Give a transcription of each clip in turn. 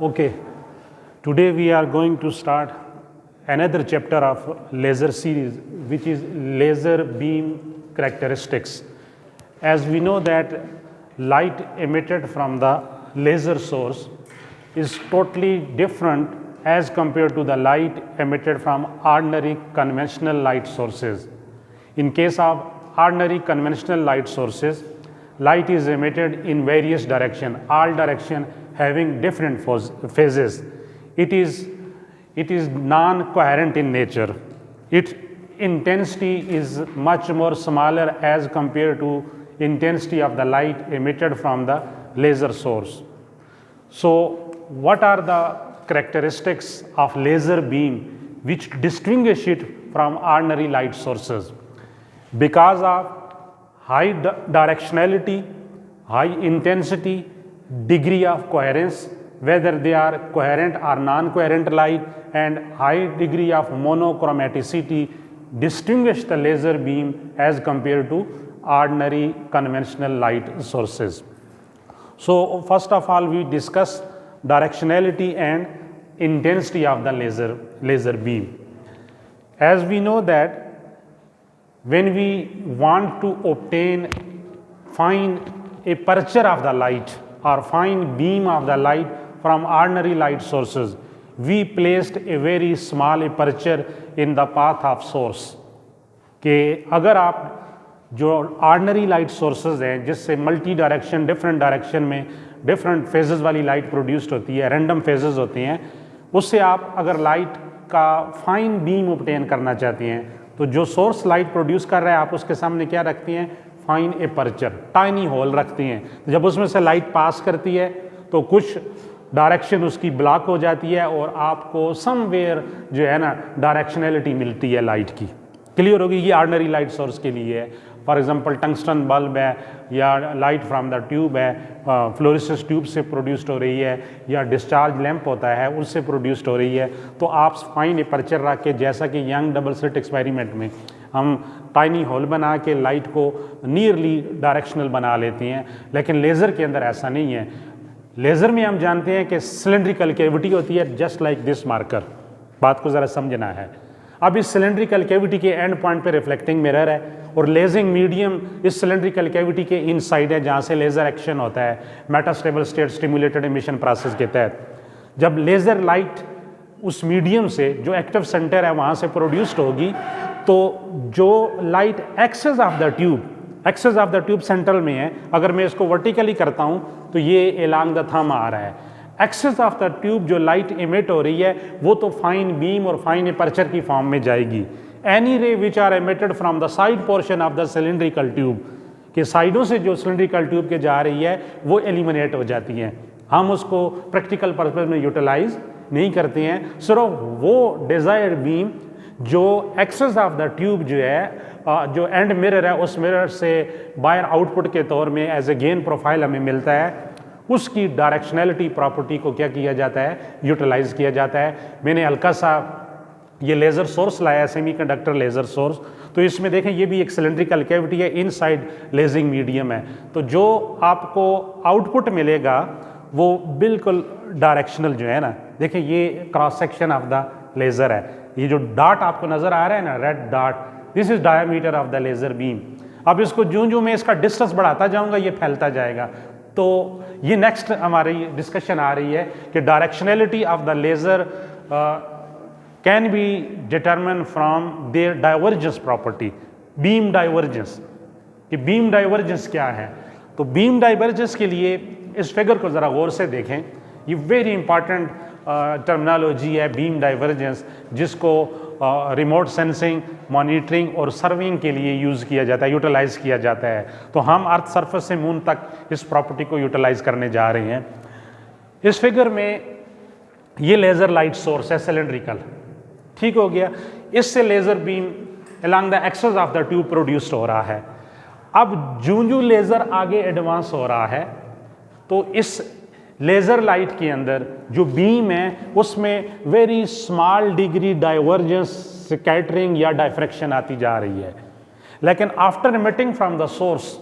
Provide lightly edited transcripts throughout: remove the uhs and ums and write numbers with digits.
Okay, today we are going to start another chapter of laser series, which is laser beam characteristics. As we know that light emitted from the laser source is totally different as compared to the light emitted from ordinary conventional light sources. In case of ordinary conventional light sources, light is emitted in various directions, all direction having different phases. It is non-coherent in nature. Its intensity is much more smaller as compared to intensity of the light emitted from the laser source. So what are the characteristics of laser beam which distinguish it from ordinary light sources? Because of high directionality, high intensity, degree of coherence, whether they are coherent or non-coherent light, and high degree of monochromaticity distinguish the laser beam as compared to ordinary conventional light sources. So first of all, we discuss directionality and intensity of the laser beam. As we know that when we want to find a aperture of the light or find beam of the light from ordinary light sources, we placed a very small aperture in the path of source. कि अगर आप जो ordinary light sources हैं जिससे multi direction different direction में different phases वाली light produced होती है, रैंडम फेजेस होती हैं, उससे आप अगर लाइट का फाइन बीम ऑब्टेन करना चाहती हैं तो जो सोर्स लाइट प्रोड्यूस कर रहा है आप उसके सामने क्या रखती हैं? फाइन एपर्चर, टाइनी होल रखती हैं। जब उसमें से लाइट पास करती है तो कुछ डायरेक्शन उसकी ब्लॉक हो जाती है और आपको समवेयर जो है ना डायरेक्शनैलिटी मिलती है लाइट की। क्लियर होगी? ये ऑर्डिनरी लाइट सोर्स के लिए है। फॉर एग्जांपल टंगस्टन बल्ब है या लाइट फ्रॉम द ट्यूब है, फ्लोरेसेंस ट्यूब से प्रोड्यूस्ड हो रही है, या डिस्चार्ज लैंप होता है उससे प्रोड्यूस्ड हो रही है, तो आप फाइन एपर्चर रख के, जैसा कि यंग डबल स्लिट एक्सपेरिमेंट में हम टाइनी होल बना के लाइट को नियरली डायरेक्शनल बना लेते हैं, लेकिन लेज़र के अंदर ऐसा नहीं है। लेज़र में हम जानते हैं कि सिलेंड्रिकल कैविटी होती है, जस्ट लाइक दिस मार्कर। बात को ज़रा समझना है। अब इस सिलेंड्रिकल कैविटी के एंड पॉइंट पे रिफ्लेक्टिंग मिरर है और लेजिंग मीडियम इस सिलेंड्रिकल कैविटी के इनसाइड है जहाँ से लेज़र एक्शन होता है metastable state stimulated emission process के तहत। जब लेज़र लाइट उस मीडियम से जो एक्टिव सेंटर है वहाँ से प्रोड्यूस्ड होगी तो जो light axis of the tube central में है, अगर मैं इसको वर्टिकली करता हूँ तो ये एलॉन्ग द थंब आ रहा है। एक्सेस ऑफ द ट्यूब जो लाइट इमिट हो रही है वो तो फाइन बीम और फाइन एपर्चर की फॉर्म में जाएगी। Any ray which are emitted from the side portion of the cylindrical tube, के साइडों से जो सिलेंड्रिकल ट्यूब के जा रही है वो एलिमिनेट हो जाती हैं। हम उसको प्रैक्टिकल पर्पज में यूटिलाइज नहीं करते हैं। सिर्फ वो डिजायर्ड बीम जो एक्सेस ऑफ द ट्यूब जो है जो एंड मिरर है उस मिरर से बायर आउटपुट के तौर में एज ए गेन प्रोफाइल हमें मिलता है, उसकी डायरेक्शनैलिटी प्रॉपर्टी को क्या किया जाता है? यूटिलाइज किया जाता है। मैंने हल्का सा ये लेज़र सोर्स लाया, सेमीकंडक्टर लेज़र सोर्स, तो इसमें देखें ये भी एक सिलेंड्रिकल कैविटी है, इनसाइड लेजिंग मीडियम है, तो जो आपको आउटपुट मिलेगा वो बिल्कुल डायरेक्शनल जो है ना, देखें ये cross section of the laser है, ये जो डॉट आपको नज़र आ रहा है ना, red dot, this is diameter of the laser beam. अब इसको जो मैं इसका डिस्टेंस बढ़ाता जाऊँगा ये फैलता जाएगा। तो ये नेक्स्ट हमारी डिस्कशन आ रही है कि directionality of the laser can be determine from their divergence property, beam divergence. कि बीम डाइवर्जेंस क्या है? तो बीम डाइवर्जेंस के लिए इस फिगर को ज़रा गौर से देखें, ये वेरी इंपॉर्टेंट टर्मिनोलॉजी है बीम डाइवर्जेंस, जिसको रिमोट सेंसिंग, मॉनिटरिंग और सर्विंग के लिए यूज़ किया जाता है, यूटिलाइज किया जाता है। तो हम अर्थ सरफेस से मून तक इस प्रॉपर्टी को यूटिलाइज करने जा रहे हैं। इस फिगर में ये लेज़र लाइट सोर्स है सिलेंड्रिकल, ठीक हो गया। इससे laser beam along the axis of the tube produced हो रहा है। अब जो लेज़र आगे एडवांस हो रहा है तो इस लेज़र लाइट के अंदर जो बीम है उसमें very small degree divergence, scattering या डायफ्रैक्शन आती जा रही है। लेकिन after emitting from the source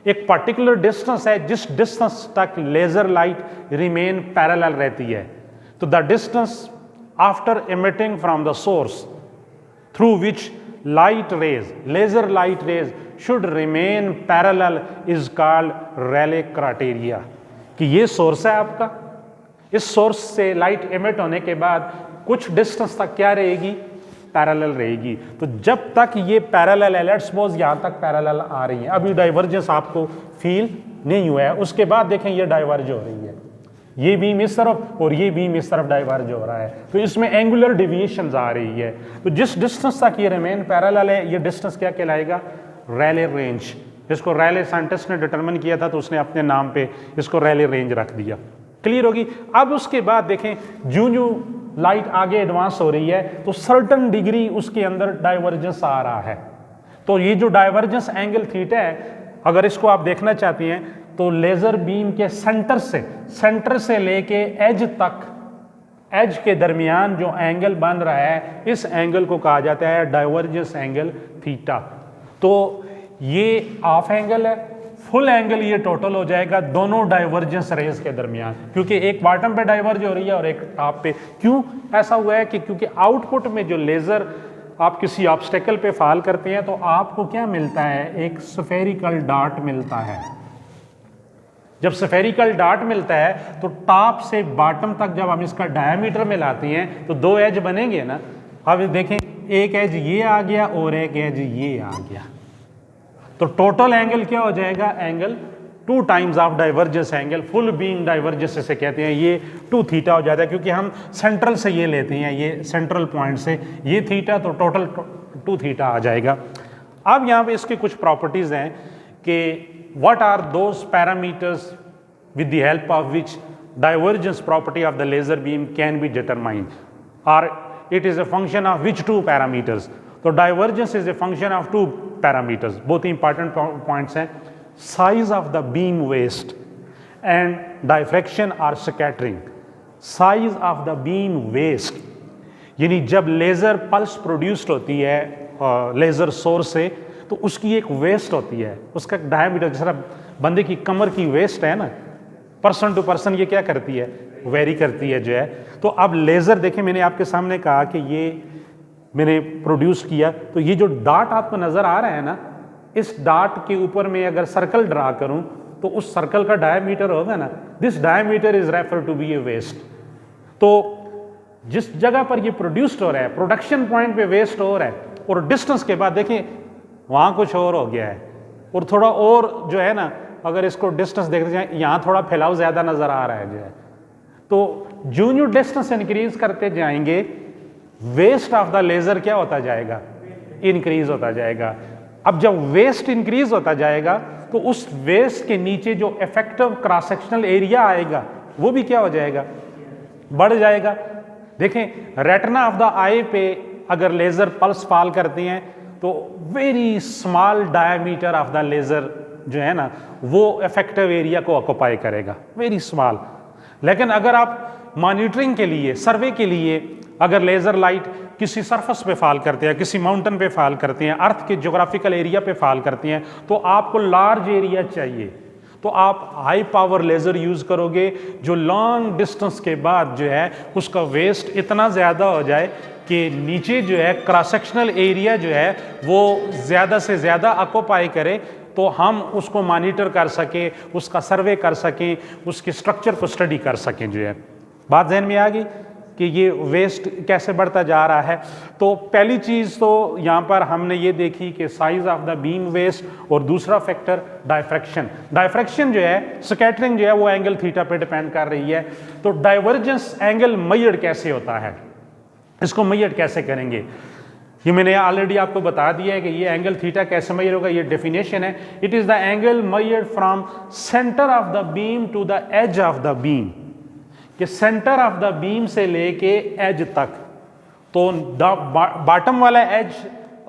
एक पर्टिकुलर डिस्टेंस है जिस डिस्टेंस तक लेजर लाइट रिमेन पैरेलल रहती है। तो the distance after emitting from the source through which light rays, laser light rays should remain parallel is called Rayleigh criteria। कि ये source है आपका, इस सोर्स से लाइट एमिट होने के बाद कुछ डिस्टेंस तक क्या रहेगी, पैरेलल रहेगी। तो जब तक ये पैरेलल है, लेट्स सपोज यहां तक पैरेलल आ रही है, अभी डाइवर्जेंस आपको फील नहीं हुआ है, उसके बाद देखें ये डाइवर्ज हो रही है, ये बीम इस तरफ और ये बीम इस तरफ डाइवर्ज हो रहा है, तो इसमें एंगुलर डिविएशंस आ रही है। तो जिस डिस्टेंस तक ये रिमेन पैरेलल है, ये डिस्टेंस क्या कहलाएगा, रैले रेंज। जिसको रैले साइंटिस्ट ने डिटरमिन किया था तो उसने अपने नाम पे इसको रैले रेंज रख दिया। क्लियर होगी। अब उसके बाद देखें जो जो लाइट आगे एडवांस हो रही है तो सर्टन डिग्री उसके अंदर डाइवर्जेंस आ रहा है। तो ये जो डाइवर्जेंस एंगल थीटा है, अगर इसको आप देखना चाहती हैं तो लेजर बीम के सेंटर से लेके एज तक, एज के दरमियान जो एंगल बन रहा है, इस एंगल को कहा जाता है डाइवर्जेंस एंगल थीटा। तो ये हाफ एंगल है, फुल एंगल ये टोटल हो जाएगा दोनों डाइवर्जेंस रेज के दरमियान, क्योंकि एक बॉटम पे डाइवर्ज हो रही है और एक टॉप पे। क्यों ऐसा हुआ है कि क्योंकि आउटपुट में जो लेजर आप किसी ऑब्स्टेकल पे फाल करते हैं तो आपको क्या मिलता है, एक स्फेरिकल डॉट मिलता है। जब स्फेरिकल डॉट मिलता है तो टॉप से बॉटम तक जब हम इसका डायमीटर में लाते हैं तो दो एज बनेंगे ना। अब देखें, एक एज ये आ गया और एक एज ये आ गया, तो टोटल एंगल क्या हो जाएगा, angle 2 times of divergence angle, full beam divergence से कहते हैं, ये 2 थीटा हो जाता है, क्योंकि हम सेंट्रल से ये लेते हैं, ये सेंट्रल पॉइंट से ये थीटा, तो टोटल 2 थीटा आ जाएगा। अब यहाँ पे इसकी कुछ प्रॉपर्टीज हैं कि what are those parameters with the help of which divergence property of the laser beam can be determined, or it is a function of which 2 parameters? So divergence is a function of 2 parameters, both important points हैं, size of the beam waist and diffraction or scattering। size of the beam waist यानी जब laser pulse produced होती है laser source से तो उसकी एक waste होती है, उसका डायमीटर, जैसा बंदे की कमर की वेस्ट है ना, पर्सन टू पर्सन ये क्या करती है, वेरी करती है जो है। तो अब लेज़र देखें, मैंने आपके सामने कहा कि ये मैंने प्रोड्यूस किया, तो ये जो डॉट आपको नज़र आ रहा है ना, इस डॉट के ऊपर मैं अगर सर्कल ड्रा करूं तो उस सर्कल का डायमीटर होगा ना, this diameter is refer to be a waist. तो जिस जगह पर ये प्रोड्यूस्ड हो रहा है, प्रोडक्शन पॉइंट पे वेस्ट हो रहा है, और डिस्टेंस के बाद देखें वहाँ कुछ और हो गया है, और थोड़ा और जो है ना, अगर इसको डिस्टेंस देखते जाए यहाँ थोड़ा फैलाव ज़्यादा नज़र आ रहा है जो है। तो जो डिस्टेंस इंक्रीज करते जाएंगे वेस्ट ऑफ द लेज़र क्या होता जाएगा, इंक्रीज होता जाएगा। अब जब वेस्ट इंक्रीज होता जाएगा तो उस वेस्ट के नीचे जो इफेक्टिव क्रॉस सेक्शनल एरिया आएगा वो भी क्या हो जाएगा, बढ़ जाएगा। देखें रेटिना ऑफ द आई पे अगर लेज़र पल्स फॉल करते हैं तो very small diameter of the laser जो है ना वो इफेक्टिव एरिया को ऑक्युपाई करेगा, वेरी स्मॉल। लेकिन अगर आप मॉनिटरिंग के लिए, सर्वे के लिए अगर लेज़र लाइट किसी सरफेस पे फॉल करते हैं, किसी माउंटेन पे फॉल करते हैं, अर्थ के ज्योग्राफिकल एरिया पे फॉल करते हैं, तो आपको लार्ज एरिया चाहिए, तो आप हाई पावर लेज़र यूज़ करोगे जो लॉन्ग डिस्टेंस के बाद जो है उसका वेस्ट इतना ज़्यादा हो जाए कि नीचे जो है क्रॉस सेक्शनल एरिया जो है वो ज़्यादा से ज़्यादा ऑक्युपाई करे, तो हम उसको मॉनिटर कर सकें, उसका सर्वे कर सकें, उसके स्ट्रक्चर को स्टडी कर सकें जो है। बात ज़हन में आ गई कि ये वेस्ट कैसे बढ़ता जा रहा है। तो पहली चीज़ तो यहाँ पर हमने ये देखी कि size of the beam waist, और दूसरा फैक्टर डायफ्रैक्शन। डायफ्रैक्शन जो है, स्कैटरिंग जो है वो एंगल थीटा पे डिपेंड कर रही है। तो डाइवर्जेंस एंगल मेजर्ड कैसे होता है, इसको मेजर कैसे करेंगे, ये मैंने ऑलरेडी आपको बता दिया है कि ये एंगल थीटा कैसे मेजर होगा, ये डेफिनेशन है। It is the angle measured from centre of the beam to the edge of the beam, कि सेंटर ऑफ द बीम से लेके एज तक। तो बॉटम वाला एज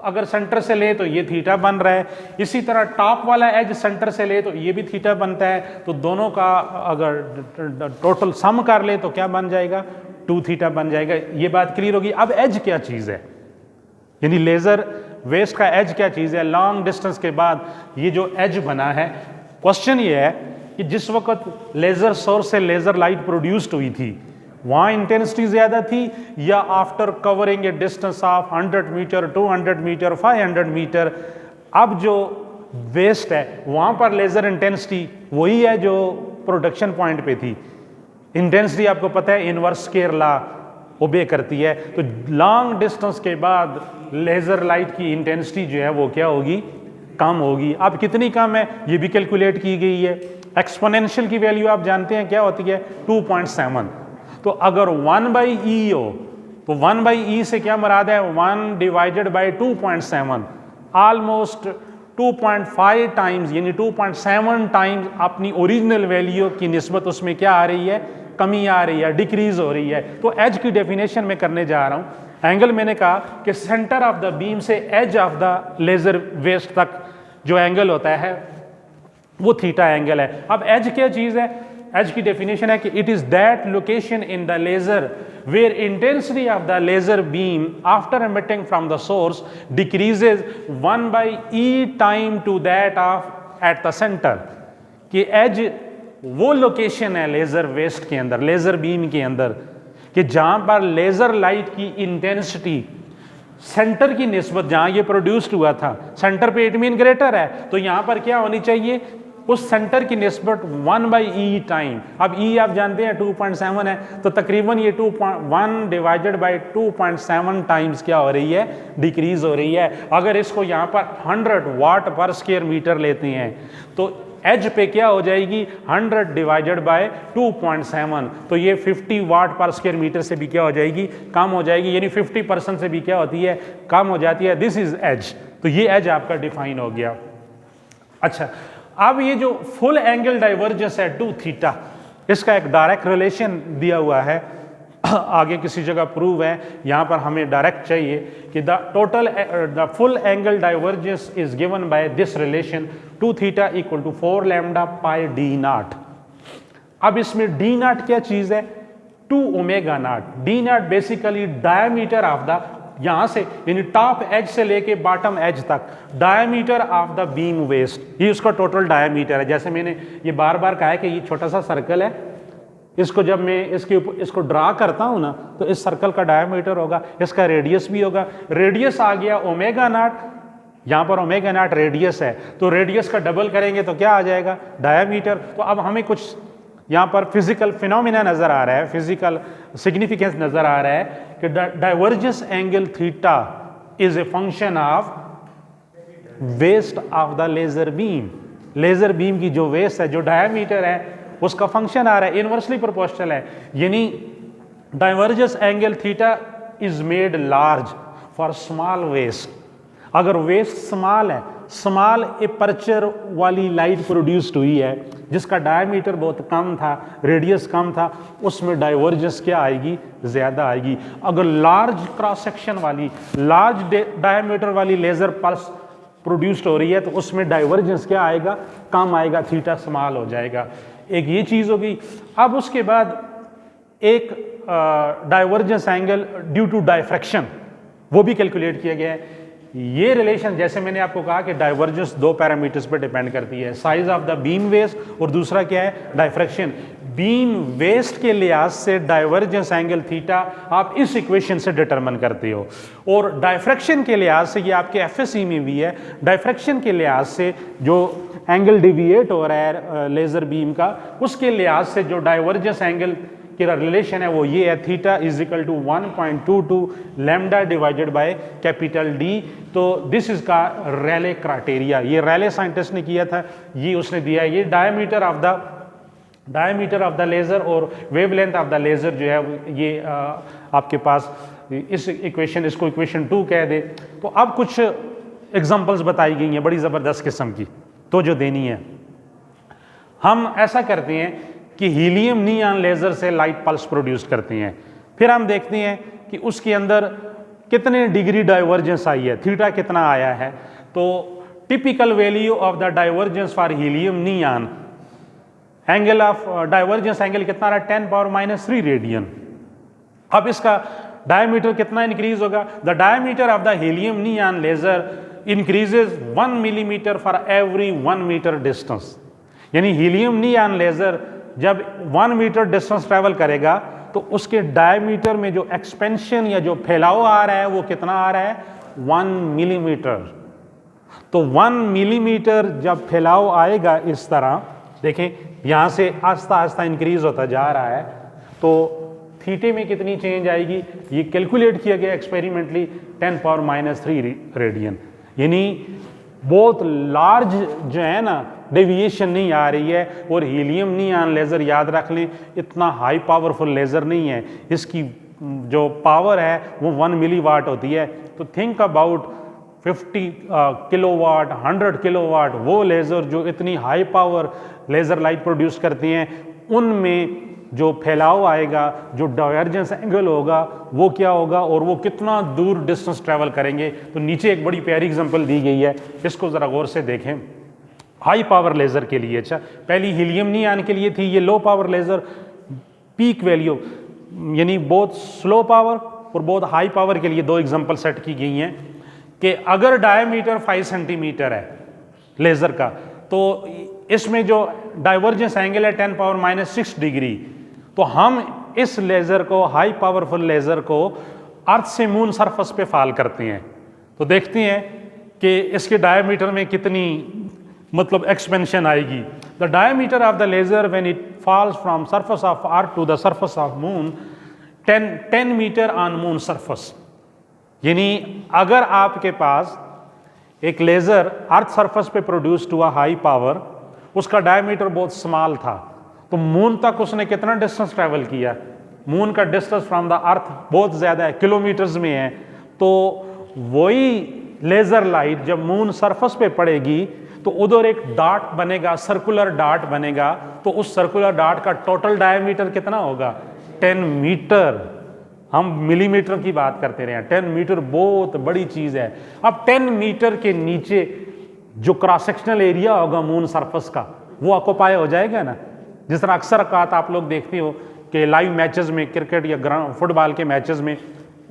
अगर सेंटर से ले तो ये थीटा बन रहा है, इसी तरह टॉप वाला एज सेंटर से ले तो ये भी थीटा बनता है। तो दोनों का अगर टोटल सम कर ले तो क्या बन जाएगा, 2 थीटा बन जाएगा। ये बात क्लियर होगी। अब एज क्या चीज़ है, यानी लेज़र वेस्ट का एज क्या चीज़ है। लॉन्ग डिस्टेंस के बाद ये जो एज बना है क्वेश्चन ये है कि जिस वक्त लेजर सोर्स से लेजर लाइट प्रोड्यूस्ड हुई थी वहां इंटेंसिटी ज्यादा थी या after covering a distance of 100 metre 200 metre 500 metre अब जो वेस्ट है वहां पर लेजर इंटेंसिटी वही है जो प्रोडक्शन पॉइंट पे थी। इंटेंसिटी आपको पता है इनवर्स स्क्वायर लॉ ओबे करती है, तो लॉन्ग डिस्टेंस के बाद लेजर लाइट की इंटेंसिटी जो है वो क्या होगी, कम होगी। अब कितनी कम है ये भी कैलकुलेट की गई है। एक्सपोनेंशियल की वैल्यू आप जानते हैं क्या होती है 2.7। तो अगर 1/e हो तो 1/e से क्या मुराद है 1 डिवाइडेड बाई 2.7 ऑलमोस्ट 2.5 टाइम्स यानी 2.7 टाइम्स अपनी ओरिजिनल वैल्यू की निस्बत उसमें क्या आ रही है, कमी आ रही है, डिक्रीज हो रही है। तो एज की डेफिनेशन में करने जा रहा हूं। एंगल मैंने कहा कि सेंटर ऑफ द बीम से edge of the laser waist तक जो एंगल होता है वो थीटा एंगल है। अब एज क्या चीज है, एज की डेफिनेशन है कि it is that location in the laser where intensity of the laser beam after emitting from the source decreases 1/e time to that of at the centre. कि edge वो लोकेशन है लेजर वेस्ट के अंदर, laser beam के अंदर, कि जहां पर लेजर लाइट की इंटेंसिटी सेंटर की निस्बत जहां ये प्रोड्यूस्ड हुआ था, सेंटर पे इट मीन ग्रेटर है, तो यहां पर क्या होनी चाहिए उस सेंटर की निस्बत 1/e टाइम। अब e आप जानते हैं 2.7 है, तो तकरीबन ये 1 डिवाइडेड बाई 2.7 टाइम्स क्या हो रही है, डिक्रीज हो रही है। अगर इसको यहाँ पर 100 वाट पर स्क्वायर मीटर लेते हैं तो एज पे क्या हो जाएगी 100 डिवाइडेड बाय 2.7, तो ये 50 वाट पर स्क्वायर मीटर से भी क्या हो जाएगी, कम हो जाएगी, यानी 50% से भी क्या होती है, कम हो जाती है। This is edge. तो ये एज आपका डिफाइन हो गया। अच्छा, अब ये जो फुल एंगल डाइवर्जेंस है 2 थीटा, इसका एक डायरेक्ट रिलेशन दिया हुआ है, आगे किसी जगह प्रूव है, यहां पर हमें डायरेक्ट चाहिए कि the full angle divergence is given by this relation 2 theta equal to 4 lambda pi D naught. अब इसमें डी नॉट क्या चीज है, 2 omega naught. D naught basically diameter of the, यहां से यानी टॉप एज से लेके बॉटम एज तक diameter of the beam waist, ये उसका टोटल डायमीटर है। जैसे मैंने ये बार बार कहा है कि ये छोटा सा सर्कल है, इसको जब मैं इसको ड्रा करता हूं ना तो इस सर्कल का डायमीटर होगा, इसका रेडियस भी होगा। रेडियस आ गया ओमेगा नॉट, यहां पर ओमेगा नॉट रेडियस है, तो रेडियस का डबल करेंगे तो क्या आ जाएगा, डायमीटर। तो अब हमें कुछ यहां पर फिजिकल फिनोमिना नजर आ रहा है, फिजिकल सिग्निफिकेंस नजर आ रहा है कि divergence angle theta is a function of waist of the laser beam. Laser beam की जो वेस्ट है, जो डायमीटर है, उसका फंक्शन आ रहा है, इनवर्सली प्रोपोर्शनल है। यानी divergence angle theta is made large for small waist. अगर वेस्ट स्मॉल है, स्मॉल एपर्चर वाली लाइट प्रोड्यूस्ड हुई है जिसका डायमीटर बहुत कम था, रेडियस कम था, उसमें डाइवर्जेंस क्या आएगी, ज्यादा आएगी। अगर लार्ज क्रॉस सेक्शन वाली, लार्ज डायमीटर वाली लेजर पल्स प्रोड्यूस्ड हो रही है तो उसमें डाइवर्जेंस क्या आएगा, कम आएगा, थीटा स्मॉल हो जाएगा। एक ये चीज होगी। अब उसके बाद एक divergence angle due to diffraction, वो भी कैलकुलेट किया गया है। ये रिलेशन, जैसे मैंने आपको कहा कि डाइवर्जेंस 2 पैरामीटर्स पर डिपेंड करती है, size of the beam waist और दूसरा क्या है, डायफ्रैक्शन। बीम वेस्ट के लिहाज से डाइवर्जेंस एंगल थीटा आप इस इक्वेशन से डिटरमिन करते हो, और डायफ्रैक्शन के लिहाज से, ये आपके एफएससी में भी है, डायफ्रैक्शन के लिहाज से जो एंगल डिविएट हो रहा है लेजर बीम का, उसके लिहाज से जो डाइवर्जेंस एंगल की रिलेशन है वो ये है, theta is equal to 1.22 lambda divided by capital D. तो दिस इज का रैले क्राइटेरिया, ये रैले साइंटिस्ट ने किया था, ये उसने दिया है। ये डायमीटर ऑफ द लेजर और वेवलेंथ ऑफ द लेजर जो है ये आपके पास इस इक्वेशन, इसको इक्वेशन 2 कह दे। तो अब कुछ एग्जांपल्स बताई गई हैं बड़ी ज़बरदस्त किस्म की, तो जो देनी है, हम ऐसा करते हैं कि हीलियम नियॉन लेजर से लाइट पल्स प्रोड्यूस करते हैं, फिर हम देखते हैं कि उसके अंदर कितने डिग्री डाइवर्जेंस आई है, थीटा कितना आया है। तो typical value of the divergence for helium neon, angle of divergence angle कितना रहा, 10⁻³ रेडियन। अब इसका डायमीटर कितना इंक्रीज होगा, the diameter of the helium neon laser increases 1 millimetre for every 1 metre distance. यानी हीलियम नियॉन लेज़र जब 1 metre distance travel करेगा तो उसके डायमीटर में जो एक्सपेंशन या जो फैलाव आ रहा है वो कितना आ रहा है, 1 मिलीमीटर। तो 1 मिलीमीटर जब फैलाव आएगा इस तरह, देखें यहाँ से आस्ता आस्ता इंक्रीज होता जा रहा है, तो थीटे में कितनी चेंज आएगी, ये कैलकुलेट किया गया एक्सपेरिमेंटली 10⁻³ रेडियन। यानी बहुत लार्ज जो है ना डेविएशन नहीं आ रही है। और हीलियम नियॉन लेज़र याद रख लें इतना हाई पावरफुल लेज़र नहीं है, इसकी जो पावर है वो 1 मिलीवाट होती है। तो थिंक अबाउट 50 किलोवाट, 100 किलोवाट, वो लेज़र जो इतनी high power laser light produce करती हैं, उनमें जो फैलाव आएगा, जो डायवर्जेंस एंगल होगा वो क्या होगा और वो कितना दूर डिस्टेंस ट्रैवल करेंगे। तो नीचे एक बड़ी प्यारी एग्जांपल दी गई है, इसको ज़रा गौर से देखें। हाई पावर लेज़र के लिए, अच्छा पहली हीलियम नियॉन के लिए थी, ये low power laser peak value यानी बहुत स्लो पावर और बहुत हाई पावर के लिए दो एग्जांपल सेट की गई हैं कि अगर डायमीटर 5 सेंटीमीटर है लेज़र का, तो इसमें जो डाइवर्जेंस एंगल है 10⁻⁻6 डिग्री, तो हम इस लेज़र को, हाई पावरफुल लेज़र को अर्थ से मून सरफेस पे फॉल करते हैं, तो देखते हैं कि इसके डायमीटर में कितनी मतलब एक्सपेंशन आएगी। The diameter of the laser when it falls from surface of earth to the surface of moon 10 metre on moon surface. यानी अगर आपके पास एक लेज़र अर्थ सरफेस पे प्रोड्यूस्ड हुआ हाई पावर, उसका डायमीटर बहुत स्मॉल था, तो मून तक उसने कितना डिस्टेंस ट्रैवल किया, मून का डिस्टेंस फ्रॉम द अर्थ बहुत ज़्यादा है, किलोमीटर्स में है। तो वही लेज़र लाइट जब मून सरफेस पे पड़ेगी तो उधर एक डार्ट बनेगा, सर्कुलर डार्ट बनेगा, तो उस सर्कुलर डार्ट का टोटल डायमीटर कितना होगा, 10 मीटर। हम मिलीमीटर की बात करते रहे हैं, 10 मीटर बहुत बड़ी चीज़ है। अब 10 मीटर के नीचे जो क्रॉस सेक्शनल एरिया होगा मून सरफेस का, वो ऑक्यूपाई हो जाएगा ना। जिस तरह अक्सर औकात आप लोग देखते हो कि लाइव मैचेस में, क्रिकेट या फुटबॉल के मैचेस में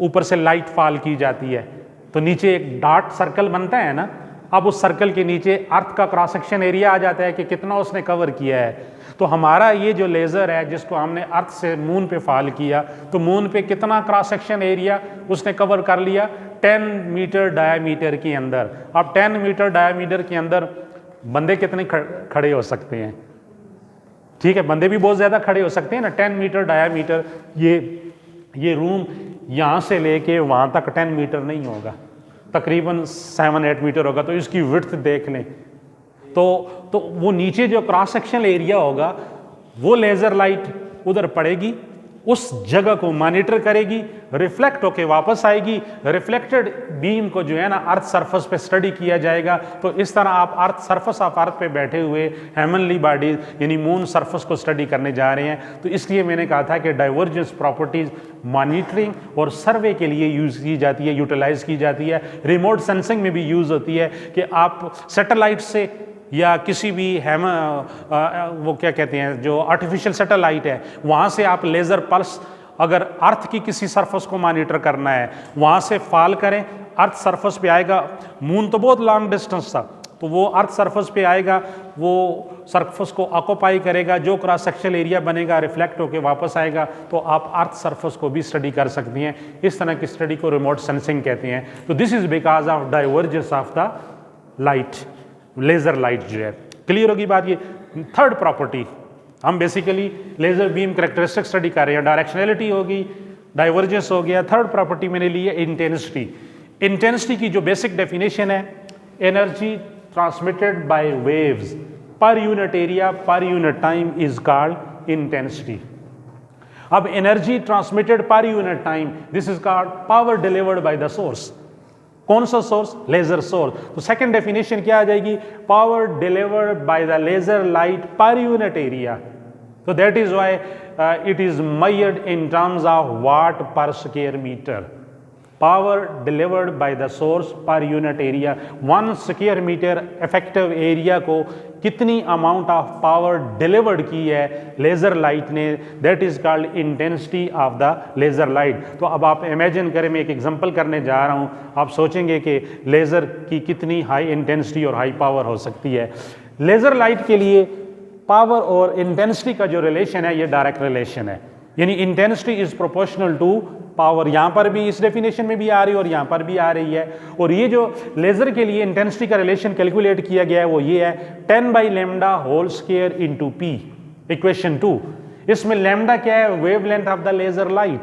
ऊपर से लाइट फॉल की जाती है, तो नीचे एक डार्ट सर्कल बनता है ना। अब उस सर्कल के नीचे अर्थ का क्रॉस सेक्शन एरिया आ जाता है कि कितना उसने कवर किया है। तो हमारा ये जो लेज़र है जिसको हमने अर्थ से मून पे फॉल किया, तो मून पे कितना क्रॉस सेक्शन एरिया उसने कवर कर लिया, 10 मीटर डायमीटर के अंदर। अब 10 मीटर डायमीटर के अंदर बंदे कितने खड़े हो सकते हैं, ठीक है, बंदे भी बहुत ज़्यादा खड़े हो सकते हैं ना। 10 मीटर डायमीटर, ये रूम यहाँ से लेके वहाँ तक 10 मीटर नहीं होगा, तकरीबन 7-8 मीटर होगा। तो इसकी विड्थ देख लें, तो वो नीचे जो क्रॉस सेक्शन एरिया होगा वो लेज़र लाइट उधर पड़ेगी, उस जगह को मॉनिटर करेगी, रिफ्लेक्ट होके वापस आएगी। रिफ्लेक्टेड बीम को जो है ना अर्थ सरफेस पे स्टडी किया जाएगा। तो इस तरह आप अर्थ सरफेस ऑफ अर्थ पे बैठे हुए हेवनली बॉडीज यानी मून सरफेस को स्टडी करने जा रहे हैं। तो इसलिए मैंने कहा था कि डाइवर्जेंस प्रॉपर्टीज मॉनिटरिंग और सर्वे के लिए यूज़ की जाती है, यूटिलाइज की जाती है। रिमोट सेंसिंग में भी यूज़ होती है कि आप सैटेलाइट से या किसी भी वो क्या कहते हैं जो आर्टिफिशियल सैटेलाइट है, वहाँ से आप लेज़र पल्स अगर अर्थ की किसी सरफेस को मॉनिटर करना है, वहाँ से फॉल करें, अर्थ सरफेस पे आएगा। मून तो बहुत लॉन्ग डिस्टेंस था, तो वो अर्थ सरफेस पे आएगा, वो सरफेस को ऑक्यूपाई करेगा, जो क्रॉस सेक्शनल एरिया बनेगा रिफ्लेक्ट होकर वापस आएगा। तो आप अर्थ सरफेस को भी स्टडी कर सकती हैं। इस तरह की स्टडी को रिमोट सेंसिंग कहते हैं। तो this is because of divergence of the light, laser light जो है। क्लियर होगी बात। ये थर्ड प्रॉपर्टी हम basically laser beam characteristic study कर रहे हैं। डायरेक्शनैलिटी होगी, डाइवर्जेंस हो गया। थर्ड प्रॉपर्टी मैंने ली है इंटेंसिटी। इंटेंसिटी की जो बेसिक डेफिनेशन है, energy transmitted by waves per unit area per unit time is called intensity. अब energy transmitted per unit time, this is called power delivered by the source. कौन सा source? Laser source. तो second definition क्या आ जाएगी? Power delivered by the laser light per unit area. तो that is why it is measured in terms of watt per square metre. Power delivered by the source per unit area. 1 square metre effective area को कितनी amount of power delivered की है laser light ने, that is called intensity of the laser light. तो अब आप imagine करें, मैं एक एग्जांपल करने जा रहा हूँ, आप सोचेंगे कि लेज़र की कितनी हाई इंटेंसिटी और हाई पावर हो सकती है। लेज़र लाइट के लिए पावर और इंटेंसिटी का जो रिलेशन है ये डायरेक्ट रिलेशन है, यानी intensity is proportional to power. यहां पर भी इस डेफिनेशन में भी आ रही है और यहां पर भी आ रही है। और ये जो लेजर के लिए इंटेंसिटी का रिलेशन कैलकुलेट किया गया है वो ये है 10/λ whole square into p, equation 2। इसमें लैम्डा क्या है? Wavelength of the laser light.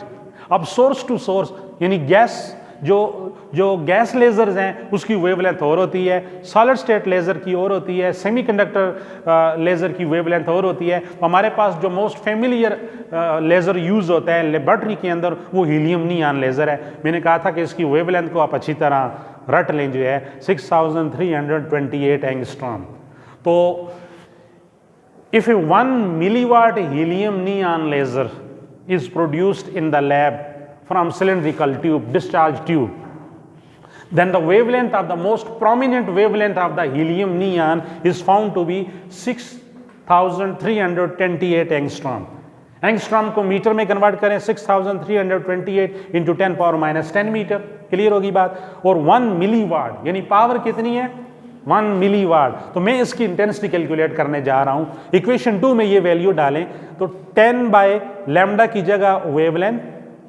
अब सोर्स टू सोर्स यानी गैस जो गैस लेजर्स हैं उसकी वेवलेंथ और होती है, सॉलिड स्टेट लेजर की और होती है, सेमीकंडक्टर लेजर की वेवलेंथ और होती है। तो हमारे पास जो मोस्ट फेमिलियर लेजर यूज होता है लेबोरेटरी के अंदर वो हीलियम नियॉन लेजर है। मैंने कहा था कि इसकी वेवलेंथ को आप अच्छी तरह रट लें, जो है 6328 एंगस्ट्रॉम। तो if 1 milliwatt helium neon laser is produced in the lab from cylindrical tube, discharge tube, then the wavelength of the most prominent wavelength of the helium neon is found to be 6328 angstrom. Angstrom को metre में convert करें 6328 into 10⁻⁻10 metre, clear होगी बात। और 1 milliwatt यानी power कितनी है? 1 milliwatt. तो मैं इसकी इंटेंसिटी कैलकुलेट करने जा रहा हूं। इक्वेशन 2 में ये वैल्यू डालें तो 10/λ की जगह wavelength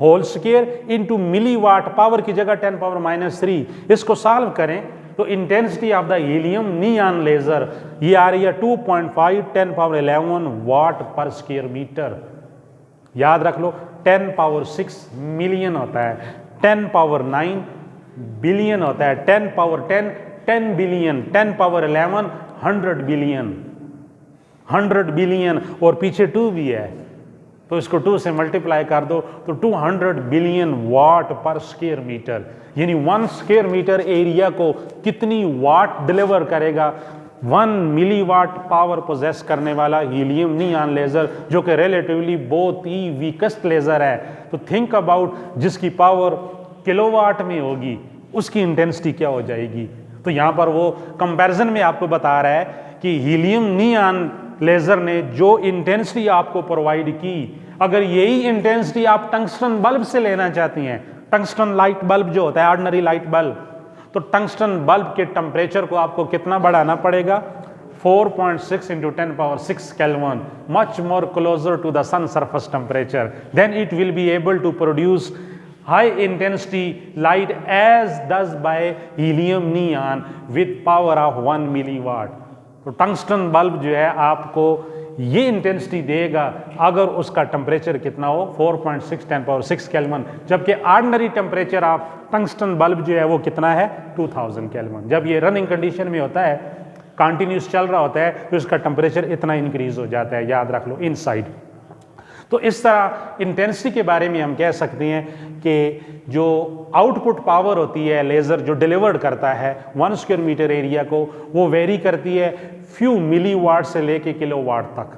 whole square into milliwatt, power की जगह 10⁻³ इसको सॉल्व करें तो intensity of the helium neon laser ये आ रही है 2.5 10⁻11 वाट पर स्क्वायर मीटर। याद रख लो 10⁻6 मिलियन होता है, 10⁻9 बिलियन होता है, 10⁻10 10 बिलियन, 10⁻11 100 बिलियन, 100 बिलियन और पीछे 2 भी है तो इसको 2 से मल्टीप्लाई कर दो तो 200 बिलियन वाट पर स्क्वायर मीटर, यानी 1 स्क्वायर मीटर एरिया को कितनी वाट डिलीवर करेगा? 1 मिलीवाट पावर पोजेस करने वाला हीलियम नियॉन लेजर, जो कि रिलेटिवली बहुत ही वीकेस्ट लेजर है। तो थिंक अबाउट जिसकी पावर किलोवाट में होगी उसकी इंटेंसिटी क्या हो जाएगी। तो यहां पर वो कंपैरिजन में आपको बता रहा है कि हीलियम नियॉन लेजर ने जो इंटेंसिटी आपको प्रोवाइड की, अगर यही इंटेंसिटी आप टंगस्टन बल्ब से लेना चाहती हैं, टंगस्टन लाइट बल्ब जो होता है ऑर्डिनरी लाइट बल्ब, तो टंगस्टन बल्ब के टेम्परेचर को आपको कितना बढ़ाना पड़ेगा? 4.6 into 10⁻6 Kelvin, much more closer to the sun surface temperature. Then it will be able to produce high intensity light as does by helium neon with power of 1 milliwatt. तो tungsten bulb जो है आपको ये intensity देगा अगर उसका temperature कितना हो 4.6 10⁻6 केल्विन, जबकि ordinary temperature of tungsten bulb जो है वो कितना है 2000 केल्विन। जब ये रनिंग कंडीशन में होता है, कंटिन्यूस चल रहा होता है, तो इसका टेम्परेचर इतना इंक्रीज हो जाता है, याद रख लो इनसाइड। तो इस तरह इंटेंसिटी के बारे में हम कह सकते हैं कि जो आउटपुट पावर होती है लेज़र जो डिलीवर्ड करता है 1 स्क्वायर मीटर एरिया को, वो वेरी करती है फ्यू मिलीवाट से लेके किलोवाट तक।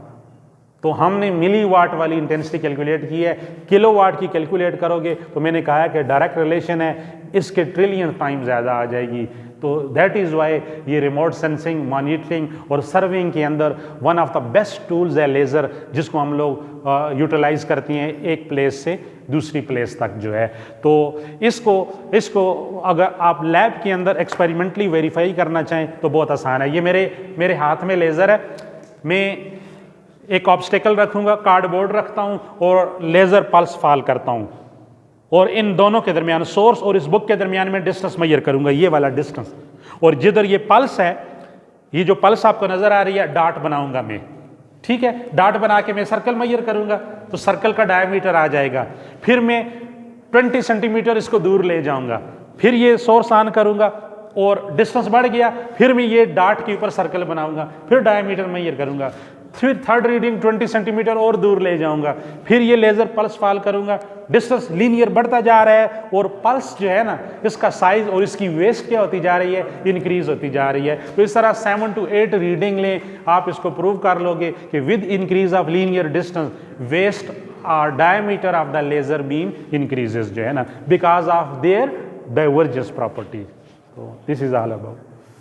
तो हमने मिलीवाट वाली इंटेंसिटी कैलकुलेट की है, किलोवाट की कैलकुलेट करोगे तो मैंने कहा है कि डायरेक्ट रिलेशन है, इसके ट्रिलियन टाइम ज़्यादा आ जाएगी। तो दैट इज़ वाई ये रिमोट सेंसिंग, मॉनिटरिंग और सर्विंग के अंदर one of the best tools है लेज़र, जिसको हम लोग यूटिलाइज करती हैं एक प्लेस से दूसरी प्लेस तक जो है। तो इसको अगर आप लैब के अंदर एक्सपेरिमेंटली वेरीफाई करना चाहें तो बहुत आसान है। ये मेरे हाथ में लेज़र है, मैं एक ऑब्स्टेकल रखूँगा, कार्डबोर्ड रखता हूँ और लेज़र पल्स फॉल करता हूँ, और इन दोनों के दरमियान, सोर्स और इस बुक के दरमियान में डिस्टेंस मेजर करूंगा, ये वाला डिस्टेंस। और जिधर ये पल्स है, ये जो पल्स आपको नजर आ रही है, डॉट बनाऊंगा मैं, ठीक है। डॉट बना के मैं सर्कल मेजर करूंगा तो सर्कल का डायमीटर आ जाएगा। फिर मैं 20 सेंटीमीटर इसको दूर ले जाऊंगा, फिर ये सोर्स ऑन करूंगा और डिस्टेंस बढ़ गया, फिर मैं ये डॉट के ऊपर सर्कल बनाऊंगा, फिर डायमीटर मेजर करूंगा, फिर थर्ड रीडिंग 20 सेंटीमीटर और दूर ले जाऊंगा, फिर ये लेजर पल्स फॉल करूंगा, डिस्टेंस लीनियर बढ़ता जा रहा है और पल्स जो है ना, इसका साइज और इसकी वेस्ट क्या होती जा रही है, इंक्रीज होती जा रही है। तो इस तरह 7 to 8 रीडिंग लें, आप इसको प्रूव कर लोगे कि with increase of linear distance waist और diameter of the laser beam increases जो है ना, because of their divergence property. तो दिस इज ऑल अबाउट।